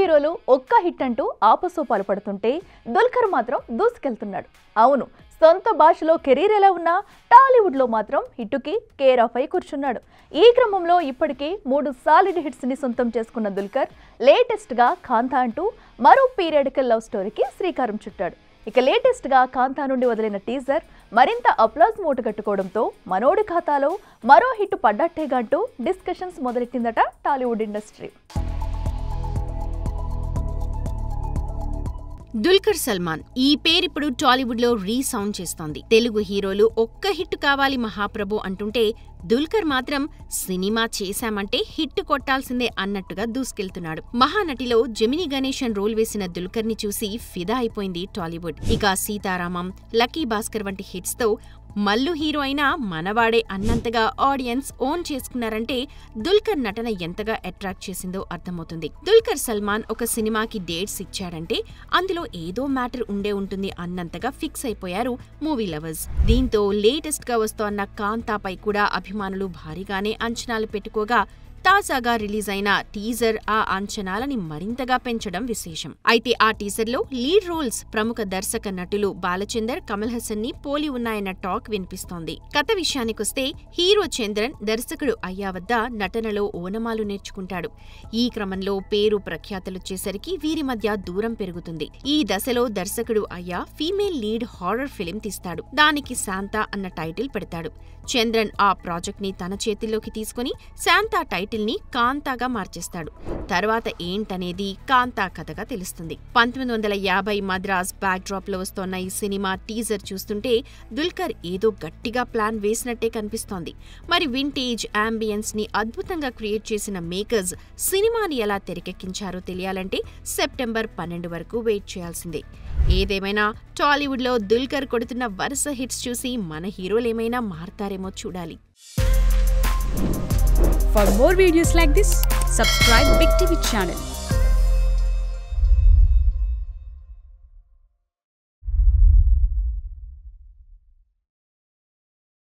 హీరోలు ఒక్క హిట్ అంటూ ఆపసోపాలు పడుతుంటే దుల్కర్ మాత్రం దూసుకెళ్తున్నాడు. అవును, సొంత భాషలో కెరీర్ ఎలా ఉన్నా టాలీవుడ్లో మాత్రం హిట్టుకి కేర్ ఆఫ్ అయి కూర్చున్నాడు. ఈ క్రమంలో ఇప్పటికే 3 సాలిడ్ హిట్స్ ని సొంతం చేసుకున్న దుల్కర్ లేటెస్ట్ గా కాంతా అంటూ మరో పీరియాడికల్ లవ్ స్టోరీకి శ్రీకారం చుట్టాడు. ఇక లేటెస్ట్ గా కాంతా నుండి వదిలిన టీజర్ మరింత అప్లాజ్ మూటగట్టుకోవడంతో మనోడి ఖాతాలో మరో హిట్ పడ్డట్టేగా అంటూ డిస్కషన్స్ మొదలెట్టిందట టాలీవుడ్ ఇండస్ట్రీ. దుల్కర్ సల్మాన్ ఈ పేరిప్పుడు టాలీవుడ్ లో రీసౌండ్ చేస్తోంది. తెలుగు హీరోలు ఒక్క హిట్ కావాలి మహాప్రభు అంటుంటే దుల్కర్ మాత్రం సినిమా చేశామంటే హిట్ కొట్టాల్సిందే అన్నట్టుగా దూసుకెళ్తున్నాడు. మహానటిలో జెమిని గణేశన్ రోల్ వేసిన దుల్కర్ ని చూసి ఫిదా అయిపోయింది టాలీవుడ్. ఇక సీతారామం, లక్కీ భాస్కర్ వంటి హిట్స్ తో మల్లు హీరో అయినా మనవాడే అన్నంతగా ఆడియన్స్ ఓన్ చేసుకున్నారంటే దుల్కర్ నటన ఎంతగా అట్రాక్ట్ చేసిందో అర్థమవుతుంది. దుల్కర్ సల్మాన్ ఒక సినిమాకి డేట్స్ ఇచ్చాడంటే అందులో ఏదో మ్యాటర్ ఉండే ఉంటుంది అన్నంతగా ఫిక్స్ అయిపోయారు మూవీ లవర్స్. దీంతో లేటెస్ట్ గా వస్తోన్న కాంతాపై కూడా అభిమానులు భారీగానే అంచనాలు పెట్టుకోగా తాజాగా రిలీజ్ అయిన టీజర్ ఆ అంచనాలని మరింతగా పెంచడం విశేషం. అయితే ఆ టీజర్లో లీడ్ రోల్స్ ప్రముఖ దర్శక నటులు బాలచందర్, కమల్ హాసన్ ని పోలి ఉన్నాయన్న టాక్ వినిపిస్తోంది. కథ విషయానికొస్తే హీరో చంద్రన్ దర్శకుడు అయ్యా వద్ద నటనలో ఓనమాలు నేర్చుకుంటాడు. ఈ క్రమంలో పేరు ప్రఖ్యాతలొచ్చేసరికి వీరి మధ్య దూరం పెరుగుతుంది. ఈ దశలో దర్శకుడు అయ్యా ఫీమేల్ లీడ్ హారర్ ఫిలిం తీస్తాడు. దానికి శాంతా అన్న టైటిల్ పెడతాడు. చంద్రన్ ఆ ప్రాజెక్ట్ ని తన చేతిలోకి తీసుకుని శాంతా టైటిల్ ని కాంతాగా మార్చేస్తాడు. తర్వాత ఏంటనేది కాంతా కథగా తెలుస్తుంది. 1950 మద్రాస్ బ్యాక్ డ్రాప్ లో వస్తోన్న ఈ సినిమా టీజర్ చూస్తుంటే దుల్కర్ ఏదో గట్టిగా ప్లాన్ వేసినట్టే కనిపిస్తోంది. మరి వింటేజ్ అంబియన్స్ ని అద్భుతంగా క్రియేట్ చేసిన మేకర్స్ సినిమాని ఎలా తెరకెక్కించారో తెలియాలంటే సెప్టెంబర్ 12 వరకు వెయిట్ చేయాల్సిందే. ఏదేమైనా టాలీవుడ్ లో దుల్కర్ కొడుతున్న వరుస హిట్స్ చూసి మన హీరోలేమైనా మారతారేమో చూడాలి. For more videos like this, subscribe Big TV channel.